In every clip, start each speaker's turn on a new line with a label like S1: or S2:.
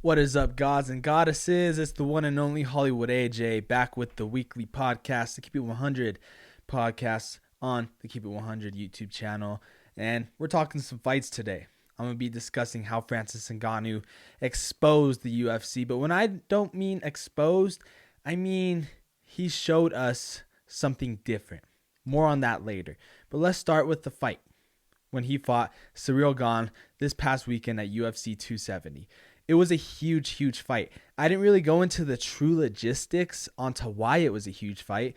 S1: What is up, gods and goddesses? It's the one and only Hollywood AJ back with the weekly podcast, the Keep It 100 podcast on the Keep It 100 YouTube channel. And we're talking some fights today. I'm going to be discussing how Francis Ngannou exposed the UFC. But when I don't mean exposed, I mean he showed us something different. More on that later. But let's start with the fight when he fought Ciryl Gane this past weekend at UFC 270. It was a huge fight. I didn't really go into the true logistics onto why it was a huge fight.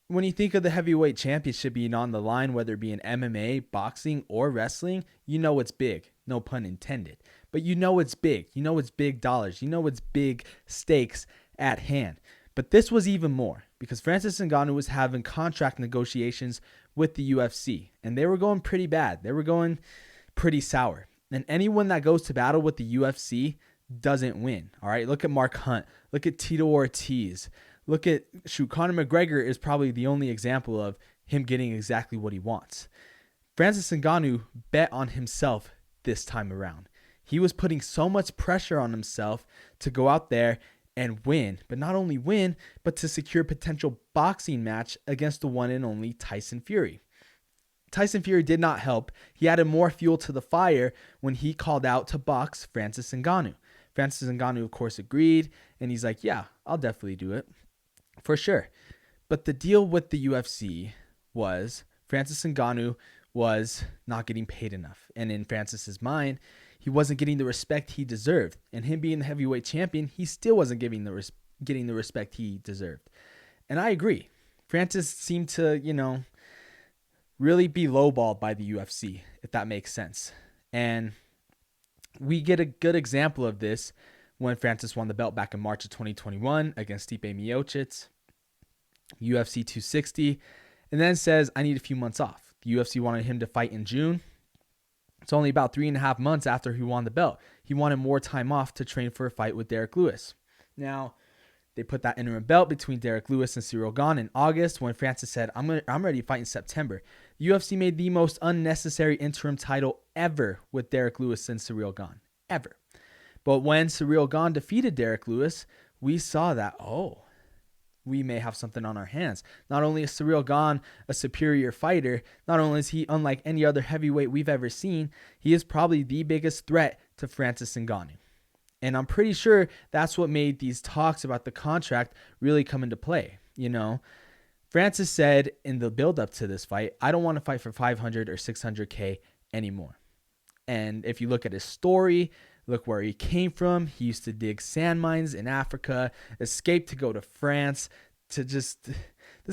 S1: When you think of the heavyweight championship being on the line, whether it be in MMA, boxing, or wrestling, you know it's big. No pun intended. But you know it's big. You know it's big dollars. You know it's big stakes at hand. But this was even more because Francis Ngannou was having contract negotiations with the UFC. And they were going pretty bad. They were going pretty sour. And anyone that goes to battle with the UFC doesn't win. All right. Look at Mark Hunt. Look at Tito Ortiz. Look at Conor McGregor is probably the only example of him getting exactly what he wants. Francis Ngannou bet on himself this time around. He was putting so much pressure on himself to go out there and win, but not only win, but to secure a potential boxing match against the one and only Tyson Fury. Tyson Fury did not help. He added more fuel to the fire when he called out to box Francis Ngannou. Francis Ngannou, of course, agreed, and he's like, yeah, I'll definitely do it, for sure. But the deal with the UFC was Francis Ngannou was not getting paid enough. And in Francis's mind, he wasn't getting the respect he deserved. And him being the heavyweight champion, he still wasn't getting the respect he deserved. And I agree. Francis seemed to, really be lowballed by the UFC, if that makes sense. And we get a good example of this when Francis won the belt back in March of 2021 against Stipe Miocic, UFC 260, and then says, I need a few months off. The UFC wanted him to fight in June. It's only about 3.5 months after he won the belt. He wanted more time off to train for a fight with Derek Lewis. Now, they put that interim belt between Derek Lewis and Ciryl Gane in August when Francis said, I'm ready to fight in September. The UFC made the most unnecessary interim title ever with Derek Lewis and Ciryl Gane. Ever. But when Ciryl Gane defeated Derek Lewis, we saw that, we may have something on our hands. Not only is Ciryl Gane a superior fighter, not only is he unlike any other heavyweight we've ever seen, he is probably the biggest threat to Francis Ngannou. And I'm pretty sure that's what made these talks about the contract really come into play. Francis said in the build-up to this fight, I don't want to fight for 500 or 600K anymore. And if you look at his story, look where he came from. He used to dig sand mines in Africa, escaped to go to France, this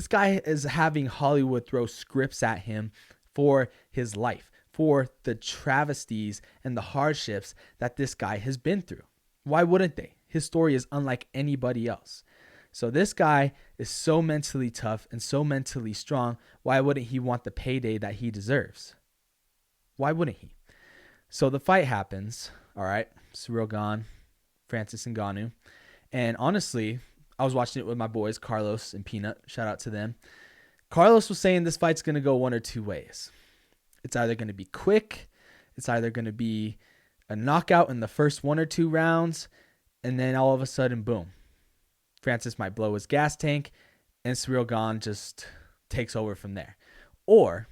S1: guy is having Hollywood throw scripts at him for his life, for the travesties and the hardships that this guy has been through. Why wouldn't they? His story is unlike anybody else. So this guy is so mentally tough and so mentally strong. Why wouldn't he want the payday that he deserves? Why wouldn't he? So the fight happens. All right. Ciryl Gane, Francis Ngannou. And honestly, I was watching it with my boys, Carlos and Peanut. Shout out to them. Carlos was saying this fight's going to go one or two ways. It's either going to be quick. It's either going to be a knockout in the first 1 or 2 rounds, and then all of a sudden, boom. Francis might blow his gas tank, and Ciryl Gane just takes over from there. Or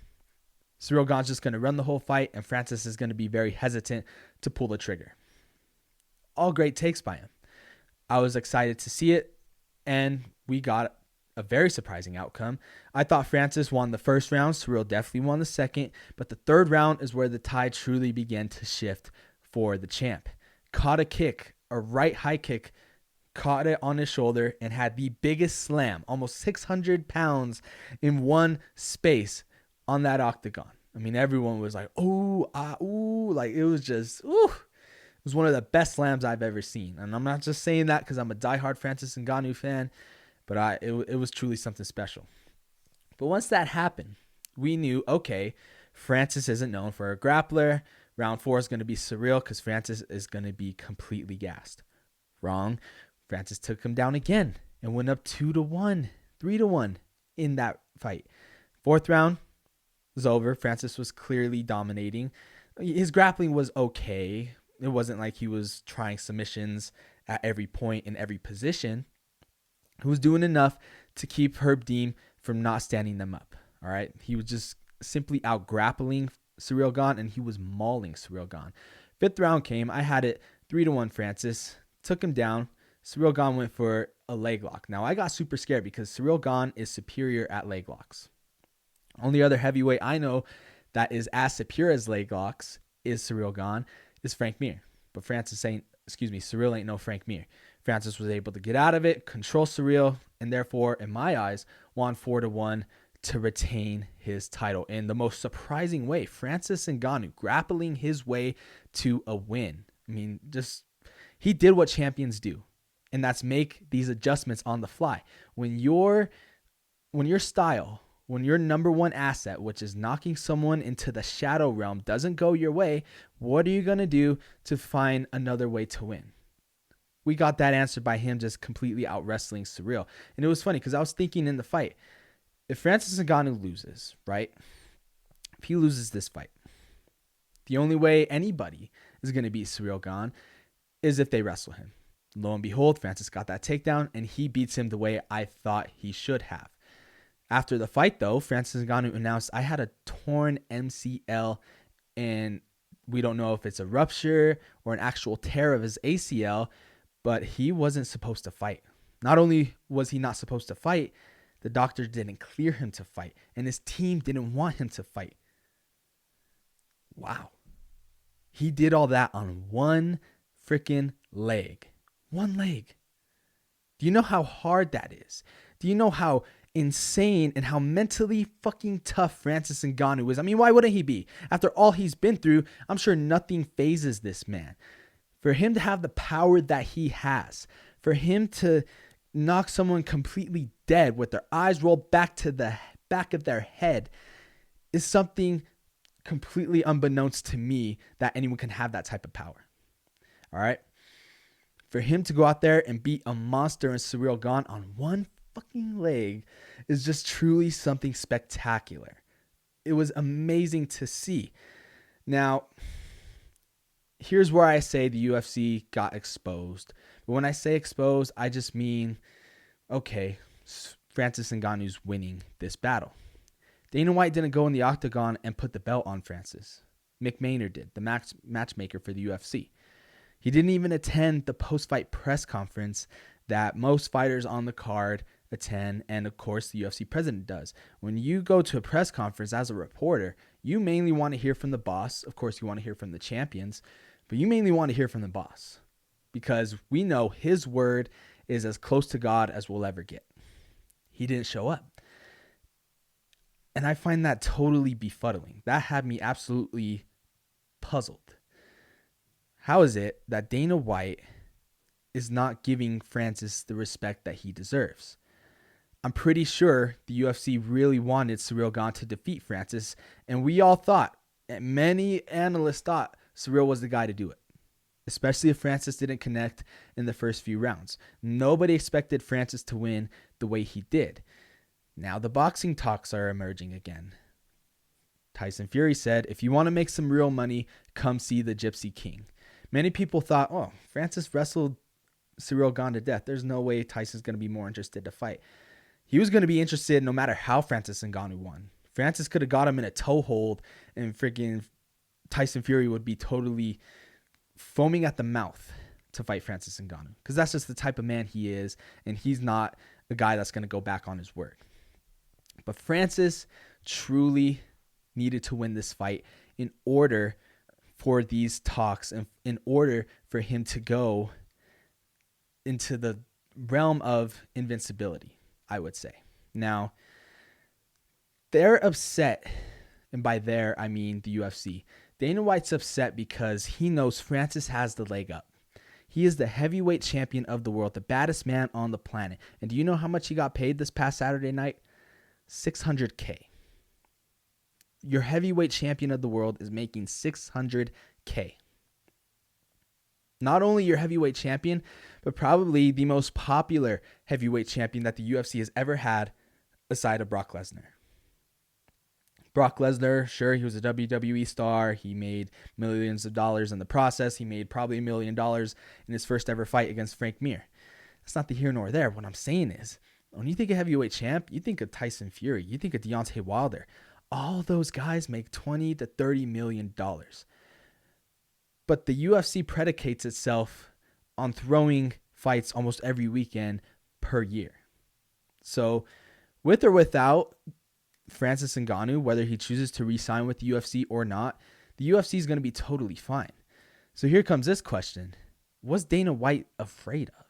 S1: Ciryl Gane's just going to run the whole fight, and Francis is going to be very hesitant to pull the trigger. All great takes by him. I was excited to see it, and we got a very surprising outcome. I thought Francis won the first round. Ciryl definitely won the second, but the third round is where the tide truly began to shift for the champ. Caught a kick, a right high kick, caught it on his shoulder and had the biggest slam, almost 600 pounds in one space on that octagon. I mean, everyone was like, like it was just, It was one of the best slams I've ever seen. And I'm not just saying that because I'm a diehard Francis Ngannou fan, but it was truly something special. But once that happened, we knew, okay, Francis isn't known for a grappler. Round 4 is going to be Ciryl because Francis is going to be completely gassed. Wrong. Francis took him down again and went up 2-1, 3-1 in that fight. 4th round was over. Francis was clearly dominating. His grappling was okay. It wasn't like he was trying submissions at every point in every position. He was doing enough to keep Herb Dean from not standing them up. All right. He was just simply out grappling Ciryl Gane, and he was mauling Ciryl Gane. Fifth round came. I had it 3-1 Francis. Took him down. Ciryl Gane went for a leg lock. Now, I got super scared because Ciryl Gane is superior at leg locks. Only other heavyweight I know that is as superior as leg locks is Ciryl Gane, is Frank Mir. But Ciryl ain't no Frank Mir. Francis was able to get out of it, control Ciryl, and therefore, in my eyes, won 4-1 to retain his title in the most surprising way. Francis Ngannou grappling his way to a win. I mean, he did what champions do, and that's make these adjustments on the fly. When your style, when your number one asset, which is knocking someone into the shadow realm, doesn't go your way, what are you going to do to find another way to win? We got that answered by him just completely out wrestling Ciryl. And it was funny because I was thinking in the fight, if Francis Ngannou loses, right? If he loses this fight, the only way anybody is going to beat Ciryl Gane is if they wrestle him. Lo and behold, Francis got that takedown and he beats him the way I thought he should have. After the fight, though, Francis Ngannou announced, I had a torn MCL and we don't know if it's a rupture or an actual tear of his ACL, but he wasn't supposed to fight. Not only was he not supposed to fight, the doctor didn't clear him to fight, and his team didn't want him to fight. Wow. He did all that on one freaking leg. One leg. Do you know how hard that is? Do you know how insane and how mentally fucking tough Francis Ngannou is? I mean, why wouldn't he be? After all he's been through, I'm sure nothing phases this man. For him to have the power that he has, for him to knock someone completely dead with their eyes rolled back to the back of their head is something completely unbeknownst to me that anyone can have that type of power. All right. For him to go out there and beat a monster in Ciryl Gane on one fucking leg is just truly something spectacular. It was amazing to see. Now, here's where I say the UFC got exposed. But when I say exposed, I just mean, okay, Francis Ngannou's winning this battle. Dana White didn't go in the octagon and put the belt on Francis. Mick Maynard did, the matchmaker for the UFC. He didn't even attend the post-fight press conference that most fighters on the card attend, and of course the UFC president does. When you go to a press conference as a reporter, you mainly want to hear from the boss. Of course, you want to hear from the champions, but you mainly want to hear from the boss because we know his word is as close to God as we'll ever get. He didn't show up. And I find that totally befuddling. That had me absolutely puzzled. How is it that Dana White is not giving Francis the respect that he deserves? I'm pretty sure the UFC really wanted Ciryl Gane to defeat Francis, and we all thought, and many analysts thought, Ciryl was the guy to do it, especially if Francis didn't connect in the first few rounds. Nobody expected Francis to win the way he did. Now the boxing talks are emerging again. Tyson Fury said, if you want to make some real money, come see the Gypsy King. Many people thought, oh, Francis wrestled Ciryl Gane to death. There's no way Tyson's going to be more interested to fight. He was going to be interested no matter how Francis Ngannou won. Francis could have got him in a toe hold and freaking Tyson Fury would be totally foaming at the mouth to fight Francis Ngannou because that's just the type of man he is, and he's not a guy that's going to go back on his word. But Francis truly needed to win this fight in order for these talks and in order for him to go into the realm of invincibility, I would say. Now, they're upset, and by there, I mean the UFC. Dana White's upset because he knows Francis has the leg up. He is the heavyweight champion of the world, the baddest man on the planet. And do you know how much he got paid this past Saturday night? $600K. Your heavyweight champion of the world is making $600K. Not only your heavyweight champion, but probably the most popular heavyweight champion that the UFC has ever had aside of Brock Lesnar. Brock Lesnar, sure, he was a WWE star. He made millions of dollars in the process. He made probably $1 million in his first ever fight against Frank Mir. That's not the here nor there. What I'm saying is, when you think of heavyweight champ, you think of Tyson Fury, you think of Deontay Wilder. All those guys make $20 to $30 million. But the UFC predicates itself on throwing fights almost every weekend per year. So with or without Francis Ngannou, whether he chooses to re-sign with the UFC or not, the UFC is going to be totally fine. So here comes this question. Was Dana White afraid of?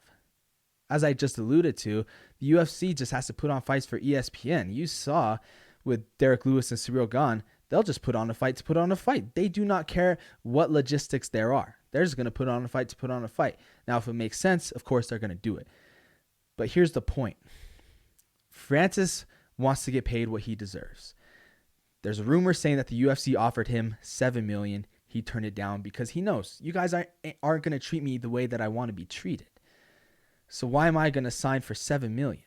S1: As I just alluded to, the UFC just has to put on fights for ESPN. You saw with Derek Lewis and Ciryl Gane, they'll just put on a fight to put on a fight. They do not care what logistics there are. They're just going to put on a fight to put on a fight. Now, if it makes sense, of course, they're going to do it. But here's the point. Francis wants to get paid what he deserves. There's a rumor saying that the UFC offered him $7 million. He turned it down because he knows you guys aren't going to treat me the way that I want to be treated. So why am I going to sign for $7 million?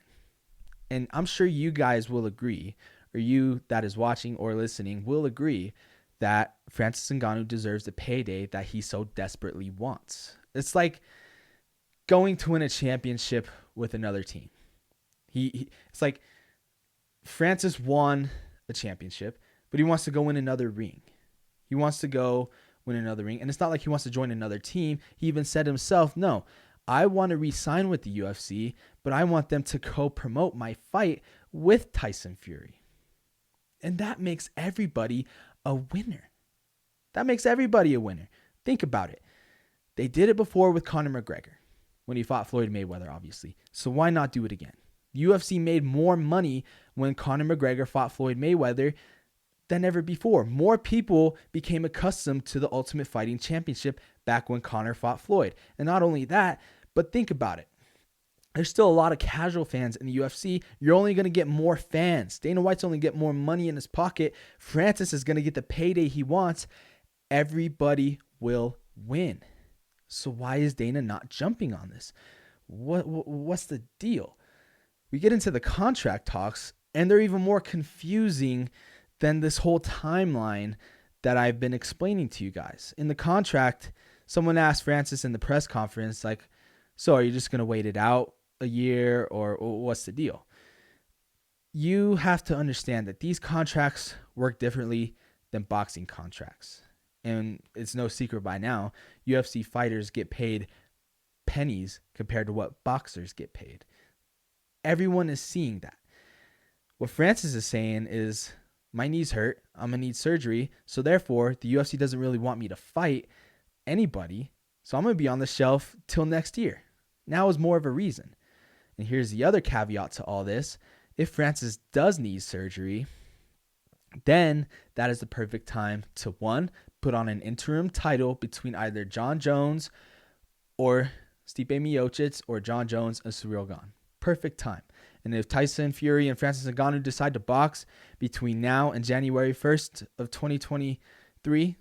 S1: And I'm sure you guys will agree, or you that is watching or listening will agree, that Francis Ngannou deserves the payday that he so desperately wants. It's like going to win a championship with another team. It's like Francis won a championship, but he wants to go win another ring. He wants to go win another ring. And it's not like he wants to join another team. He even said himself, no, I want to re-sign with the UFC, but I want them to co-promote my fight with Tyson Fury. And that makes everybody a winner. That makes everybody a winner. Think about it. They did it before with Conor McGregor when he fought Floyd Mayweather, obviously. So why not do it again? UFC made more money when Conor McGregor fought Floyd Mayweather than ever before. More people became accustomed to the Ultimate Fighting Championship back when Conor fought Floyd. And not only that, but think about it. There's still a lot of casual fans in the UFC. You're only going to get more fans. Dana White's only get more money in his pocket. Francis is going to get the payday he wants. Everybody will win. So why is Dana not jumping on this? What's the deal? We get into the contract talks, and they're even more confusing than this whole timeline that I've been explaining to you guys. In the contract, someone asked Francis in the press conference, like, so are you just going to wait it out a year, or what's the deal? You have to understand that these contracts work differently than boxing contracts. And it's no secret by now, UFC fighters get paid pennies compared to what boxers get paid. Everyone is seeing that. What Francis is saying is, my knee's hurt, I'm going to need surgery, so therefore the UFC doesn't really want me to fight anybody, so I'm going to be on the shelf till next year. Now is more of a reason. And here's the other caveat to all this. If Francis does need surgery, then that is the perfect time to, one, put on an interim title between either John Jones or Stipe Miocic, or John Jones and Ciryl Gane. Perfect time. And if Tyson Fury and Francis Ngannou decide to box between now and January 1st of 2023,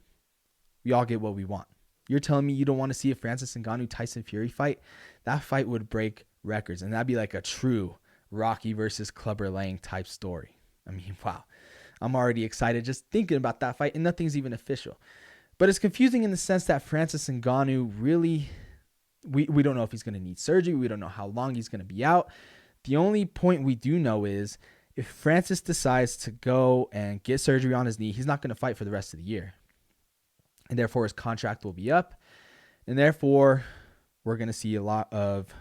S1: we all get what we want. You're telling me you don't want to see a Francis Ngannou Tyson Fury fight? That fight would break records, and that'd be like a true Rocky versus Clubber Lang type story. I mean, wow. I'm already excited just thinking about that fight, and nothing's even official. But it's confusing in the sense that Francis Ngannou really, we don't know if he's going to need surgery. We don't know how long he's going to be out. The only point we do know is if Francis decides to go and get surgery on his knee, he's not going to fight for the rest of the year. And therefore, his contract will be up. And therefore, we're going to see a lot of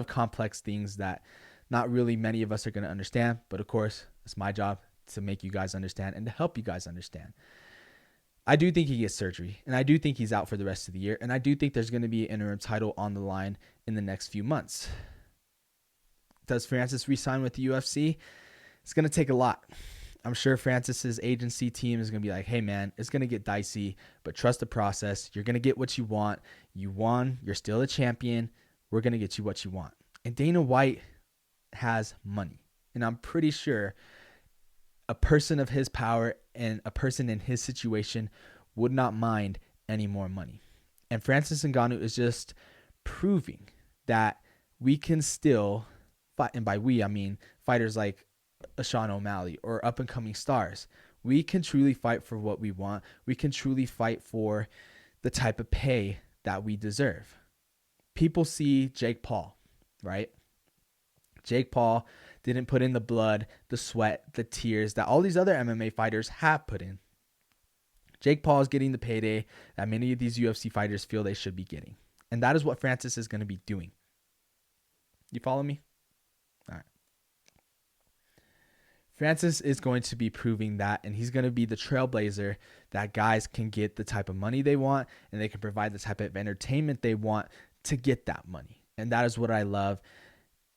S1: complex things that not really many of us are going to understand. But of course, it's my job to make you guys understand and to help you guys understand. I do think he gets surgery, and I do think he's out for the rest of the year, and I do think there's going to be an interim title on the line in the next few months. Does Francis re-sign with the UFC? It's going to take a lot. I'm sure Francis's agency team is going to be like, hey, man, it's going to get dicey, but trust the process. You're going to get what you want. You won. You're still a champion. We're going to get you what you want. And Dana White has money, and I'm pretty sure a person of his power and a person in his situation would not mind any more money. And Francis Ngannou is just proving that we can still fight. And by we, I mean fighters like a Sean O'Malley or up and coming stars. We can truly fight for what we want. We can truly fight for the type of pay that we deserve. People see Jake Paul, right? Jake Paul didn't put in the blood, the sweat, the tears that all these other MMA fighters have put in. Jake Paul is getting the payday that many of these UFC fighters feel they should be getting. And that is what Francis is going to be doing. You follow me? All right. Francis is going to be proving that, and he's going to be the trailblazer that guys can get the type of money they want, and they can provide the type of entertainment they want to get that money. And that is what I love.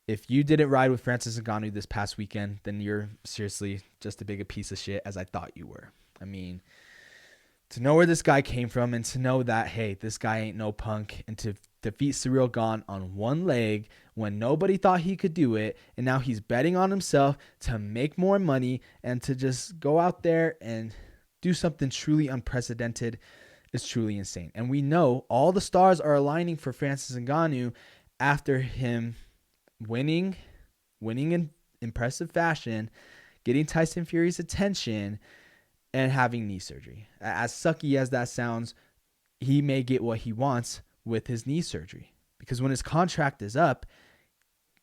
S1: If you didn't ride with Francis Ngannou this past weekend, then you're seriously just as big a piece of shit as I thought you were. I mean, to know where this guy came from and to know that, hey, this guy ain't no punk, and to defeat Cyril Gane on one leg when nobody thought he could do it, and now he's betting on himself to make more money and to just go out there and do something truly unprecedented is truly insane. And we know all the stars are aligning for Francis Ngannou after him winning in impressive fashion, getting Tyson Fury's attention, and having knee surgery. As sucky as that sounds, he may get what he wants with his knee surgery, because when his contract is up,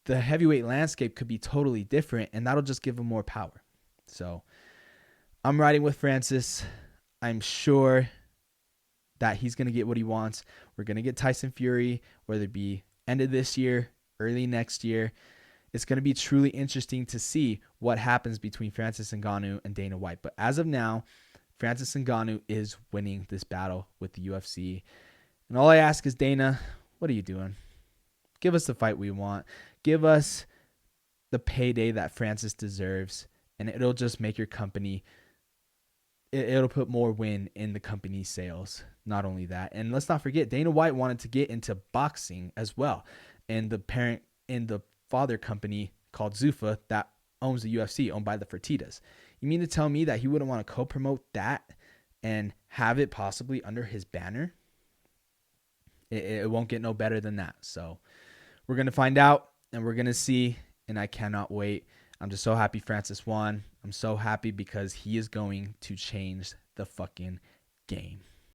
S1: the heavyweight landscape could be totally different, and that'll just give him more power. So I'm riding with Francis. I'm sure that he's going to get what he wants. We're going to get Tyson Fury, whether it be end of this year, early next year. It's going to be truly interesting to see what happens between Francis Ngannou and Dana White. But as of now, Francis Ngannou is winning this battle with the UFC. And all I ask is, Dana, what are you doing? Give us the fight we want. Give us the payday that Francis deserves, and it'll just make your company, it'll put more win in the company's sales. Not only that, and let's not forget, Dana White wanted to get into boxing as well. And the parent in the father company called Zuffa that owns the UFC, owned by the Fertittas. You mean to tell me that he wouldn't want to co-promote that and have it possibly under his banner? It won't get no better than that. So we're going to find out, and we're going to see, and I cannot wait. I'm just so happy Francis won. I'm so happy because he is going to change the fucking game.